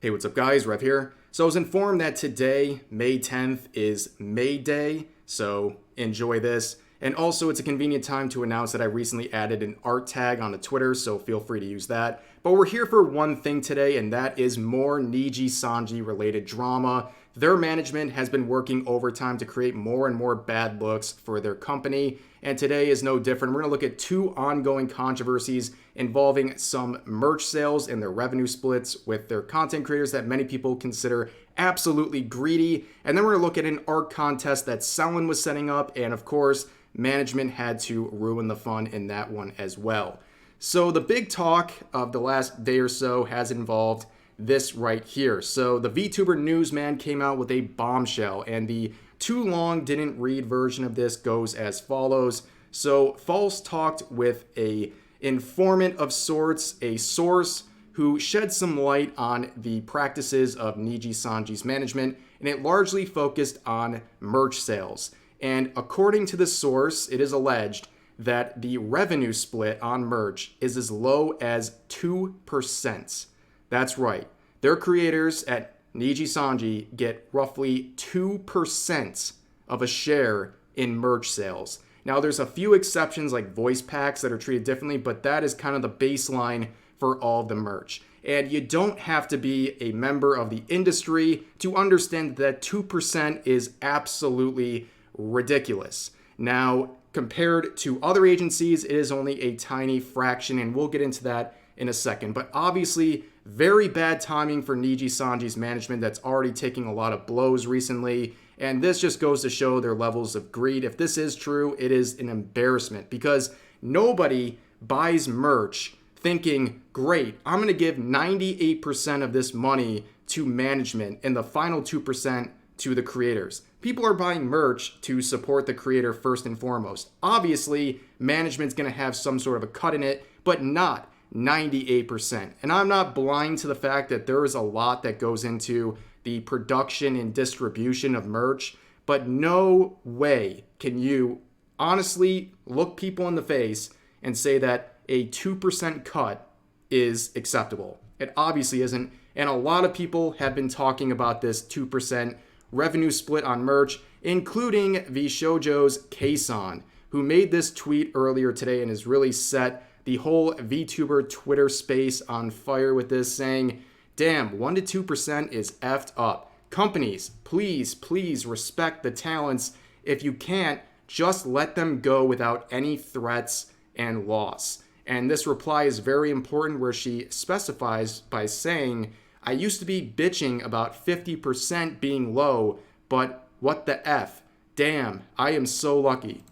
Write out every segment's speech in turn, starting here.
Hey, what's up guys? Rev here. So I was informed that today, May 10th, is May Day, so enjoy this. And also it's a convenient time to announce that I recently added an art tag on the Twitter, so feel free to use that. But we're here for one thing today, and that is more Nijisanji related drama. Their management has been working overtime to create more and more bad looks for their company, and today is no different. We're going to look at two ongoing controversies involving some merch sales and their revenue splits with their content creators that many people consider absolutely greedy. And then we're going to look at an art contest that Selen was setting up, and of course, management had to ruin the fun in that one as well. So the big talk of the last day or so has involved this right here. So the VTuber newsman came out with a bombshell, and the too long didn't read version of this goes as follows. So False talked with a informant of sorts, a source who shed some light on the practices of Nijisanji's management, and it largely focused on merch sales. And according to the source, it is alleged that the revenue split on merch is as low as 2%. That's right. Their creators at Nijisanji get roughly 2% of a share in merch sales. Now, there's a few exceptions like voice packs that are treated differently, but that is kind of the baseline for all of the merch. And you don't have to be a member of the industry to understand that 2% is absolutely ridiculous. Now, compared to other agencies, it is only a tiny fraction, and we'll get into that in a second. But obviously, very bad timing for Nijisanji's management that's already taking a lot of blows recently. And this just goes to show their levels of greed. If this is true, it is an embarrassment because nobody buys merch thinking, great, I'm going to give 98% of this money to management and the final 2% to the creators. People are buying merch to support the creator first and foremost. Obviously, management's going to have some sort of a cut in it, but not 98%. And I'm not blind to the fact that there is a lot that goes into the production and distribution of merch, but no way can you honestly look people in the face and say that a 2% cut is acceptable. It obviously isn't, and a lot of people have been talking about this 2% revenue split on merch, including VShojo's kson, who made this tweet earlier today and has really set the whole VTuber Twitter space on fire with this, saying, damn, 1 to 2% is effed up. Companies, please respect the talents. If you can't, just let them go without any threats and loss. And this reply is very important, where she specifies by saying, I used to be bitching about 50% being low, but what the F? Damn, I am so lucky.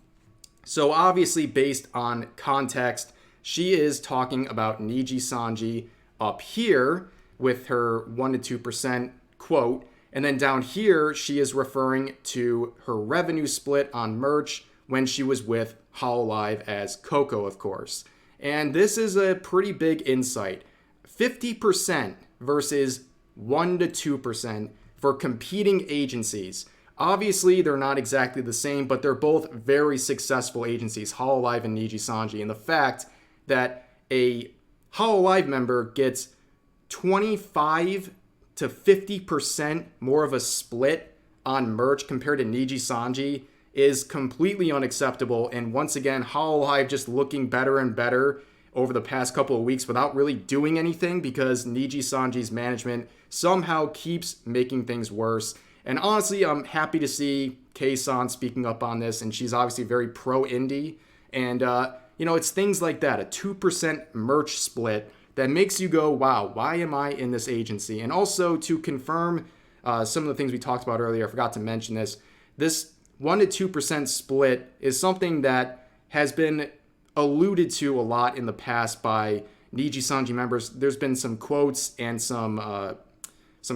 So obviously, based on context, she is talking about Nijisanji up here with her 1 to 2% quote. And then down here, she is referring to her revenue split on merch when she was with Hololive as Coco, of course. And this is a pretty big insight. 50% versus 1 to 2% for competing agencies. Obviously, they're not exactly the same, but they're both very successful agencies, Hololive and Nijisanji. And the fact that a Hololive member gets 25 to 50% more of a split on merch compared to Nijisanji is completely unacceptable. And once again, Hololive just looking better and better over the past couple of weeks without really doing anything because Nijisanji's management somehow keeps making things worse. And honestly, I'm happy to see kson speaking up on this, and she's obviously very pro-indie. And, it's things like that, a 2% merch split that makes you go, wow, why am I in this agency? And also to confirm some of the things we talked about earlier, I forgot to mention this 1 to 2% split is something that has been alluded to a lot in the past by Nijisanji members. There's been some quotes and some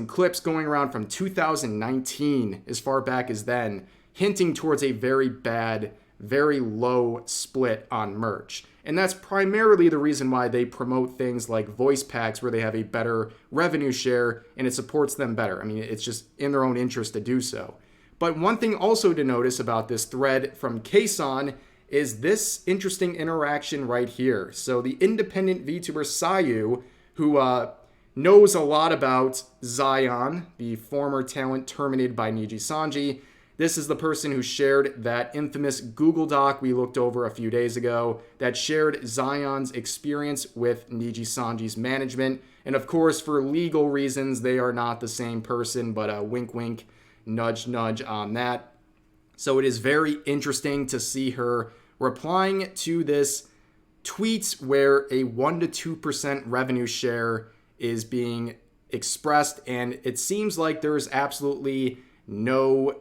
clips going around from 2019, as far back as then, hinting towards a very bad, very low split on merch. And that's primarily the reason why they promote things like voice packs, where they have a better revenue share and it supports them better. I mean, it's just in their own interest to do so. But one thing also to notice about this thread from kson is this interesting interaction right here. So the independent VTuber Sayu, who knows a lot about Zaion, the former talent terminated by Nijisanji. This is the person who shared that infamous Google Doc we looked over a few days ago that shared Zaion's experience with Nijisanji's management. And of course, for legal reasons, they are not the same person, but a wink, wink, nudge, nudge on that. So it is very interesting to see her replying to this tweet where a 1% to 2% revenue share is being expressed. And it seems like there's absolutely no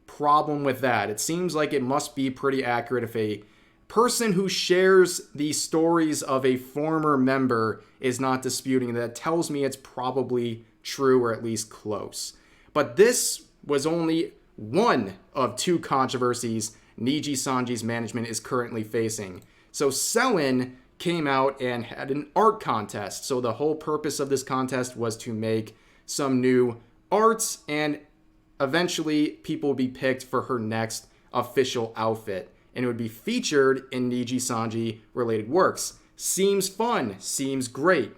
problem with that. It seems like it must be pretty accurate if a person who shares the stories of a former member is not disputing that. Tells me it's probably true or at least close. But this was only one of two controversies Nijisanji's management is currently facing. So Selen came out and had an art contest. So the whole purpose of this contest was to make some new arts, and eventually people would be picked for her next official outfit, and it would be featured in Nijisanji related works. Seems fun, seems great.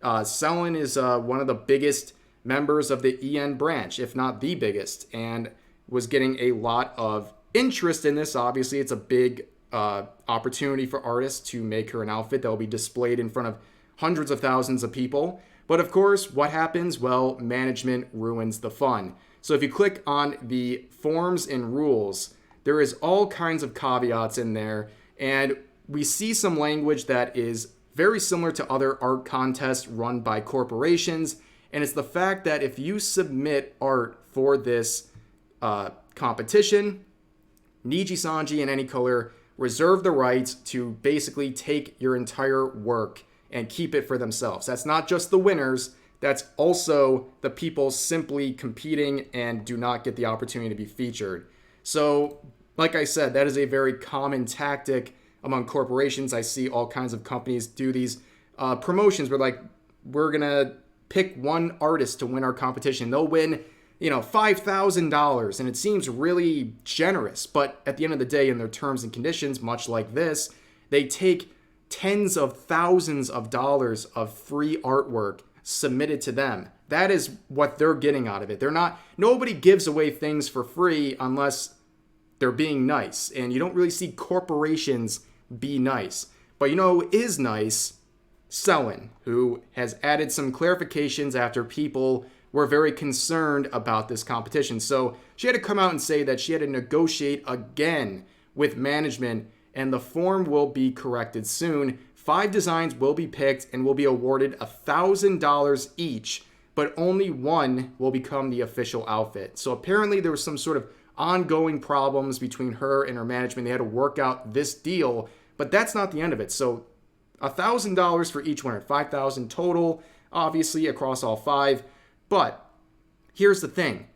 Selen is one of the biggest members of the EN branch, if not the biggest, and was getting a lot of interest in this. Obviously, it's a big opportunity for artists to make her an outfit that will be displayed in front of hundreds of thousands of people. But of course, what happens? Well, management ruins the fun. So if you click on the forms and rules, there is all kinds of caveats in there, and we see some language that is very similar to other art contests run by corporations, and it's the fact that if you submit art for this competition, Nijisanji and any color reserve the right to basically take your entire work and keep it for themselves. That's not just the winners, that's also the people simply competing and do not get the opportunity to be featured. So, like I said, that is a very common tactic among corporations. I see all kinds of companies do these promotions where, like, we're going to pick one artist to win our competition. They'll win, $5,000, and it seems really generous. But at the end of the day, in their terms and conditions, much like this, they take tens of thousands of dollars of free artwork submitted to them. That is what they're getting out of it. Nobody gives away things for free unless they're being nice. And you don't really see corporations be nice. But who is nice? Selen, who has added some clarifications after people were very concerned about this competition. So she had to come out and say that she had to negotiate again with management, and the form will be corrected soon. 5 designs will be picked and will be awarded $1,000 each, but only one will become the official outfit. So apparently there was some sort of ongoing problems between her and her management. They had to work out this deal, but that's not the end of it. So $1,000 for each winner, $5,000 total, obviously across all 5. But here's the thing.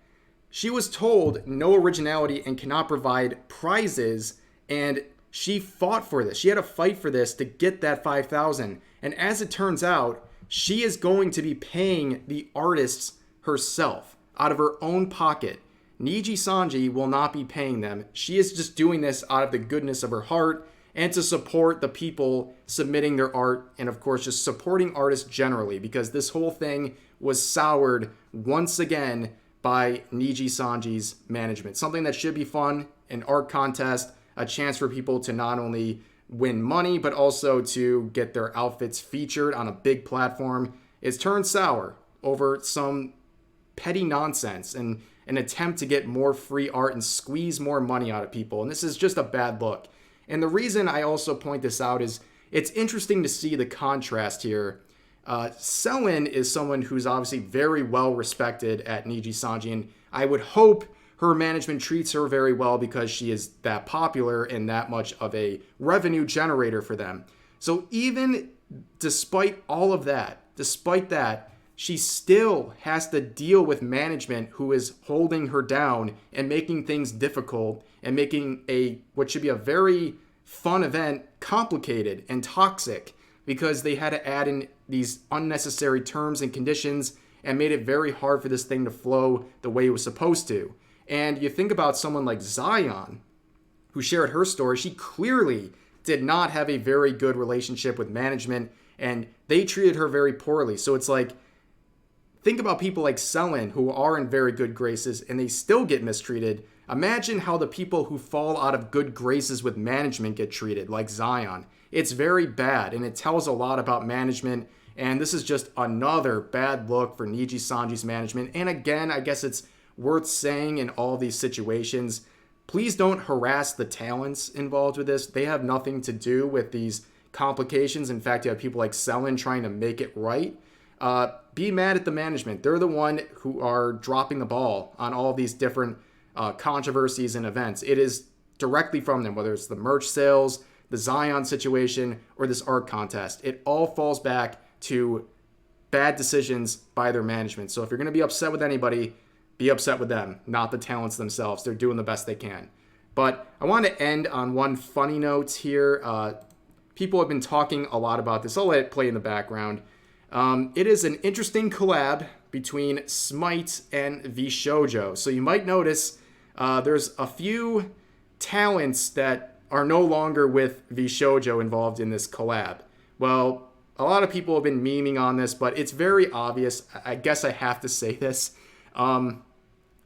She was told no originality and cannot provide prizes, and she fought for this. She had to fight for this to get that $5,000. And as it turns out, she is going to be paying the artists herself out of her own pocket. Nijisanji will not be paying them. She is just doing this out of the goodness of her heart and to support the people submitting their art, and of course just supporting artists generally, because this whole thing was soured once again by Nijisanji's management. Something that should be fun, an art contest, a chance for people to not only win money, but also to get their outfits featured on a big platform, is turned sour over some petty nonsense and an attempt to get more free art and squeeze more money out of people. And this is just a bad look. And the reason I also point this out is it's interesting to see the contrast here. Selen is someone who's obviously very well respected at Nijisanji, and I would hope her management treats her very well because she is that popular and that much of a revenue generator for them. So even despite all of that, she still has to deal with management who is holding her down and making things difficult and making what should be a very fun event complicated and toxic, because they had to add in these unnecessary terms and conditions and made it very hard for this thing to flow the way it was supposed to. And you think about someone like Zaion, who shared her story. She clearly did not have a very good relationship with management, and they treated her very poorly. So it's like, think about people like Selen who are in very good graces and they still get mistreated. Imagine how the people who fall out of good graces with management get treated, like Zaion. It's very bad, and it tells a lot about management, and this is just another bad look for Nijisanji's management. And again, I guess it's worth saying in all these situations, please don't harass the talents involved with this. They have nothing to do with these complications. In fact, you have people like Selen trying to make it right. Be mad at the management. They're the one who are dropping the ball on all these different controversies and events. It is directly from them, whether it's the merch sales, the Zaion situation, or this art contest. It all falls back to bad decisions by their management. So if you're going to be upset with anybody, be upset with them, not the talents themselves. They're doing the best they can. But I want to end on one funny note here. People have been talking a lot about this. I'll let it play in the background. It is an interesting collab between Smite and VShojo. So you might notice there's a few talents that are no longer with VShojo involved in this collab. Well, a lot of people have been memeing on this, but it's very obvious. I guess I have to say this.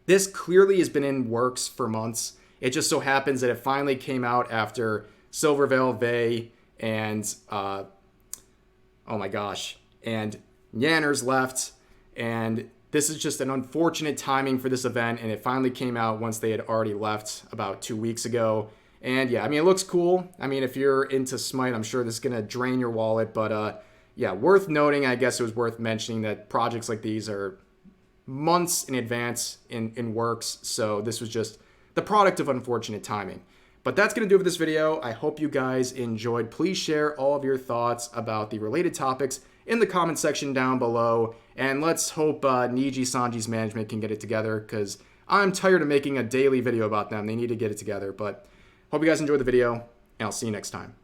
This clearly has been in works for months. It just so happens that it finally came out after Silverveil Vey and, oh my gosh, and Yanners left. And this is just an unfortunate timing for this event, and it finally came out once they had already left about 2 weeks ago. And yeah, I mean, it looks cool. I mean, if you're into Smite, I'm sure this is going to drain your wallet. But yeah, worth noting, I guess it was worth mentioning that projects like these are months in advance in works. So this was just the product of unfortunate timing. But that's going to do it for this video. I hope you guys enjoyed. Please share all of your thoughts about the related topics in the comment section down below. And let's hope Nijisanji's management can get it together, because I'm tired of making a daily video about them. They need to get it together. But hope you guys enjoyed the video, and I'll see you next time.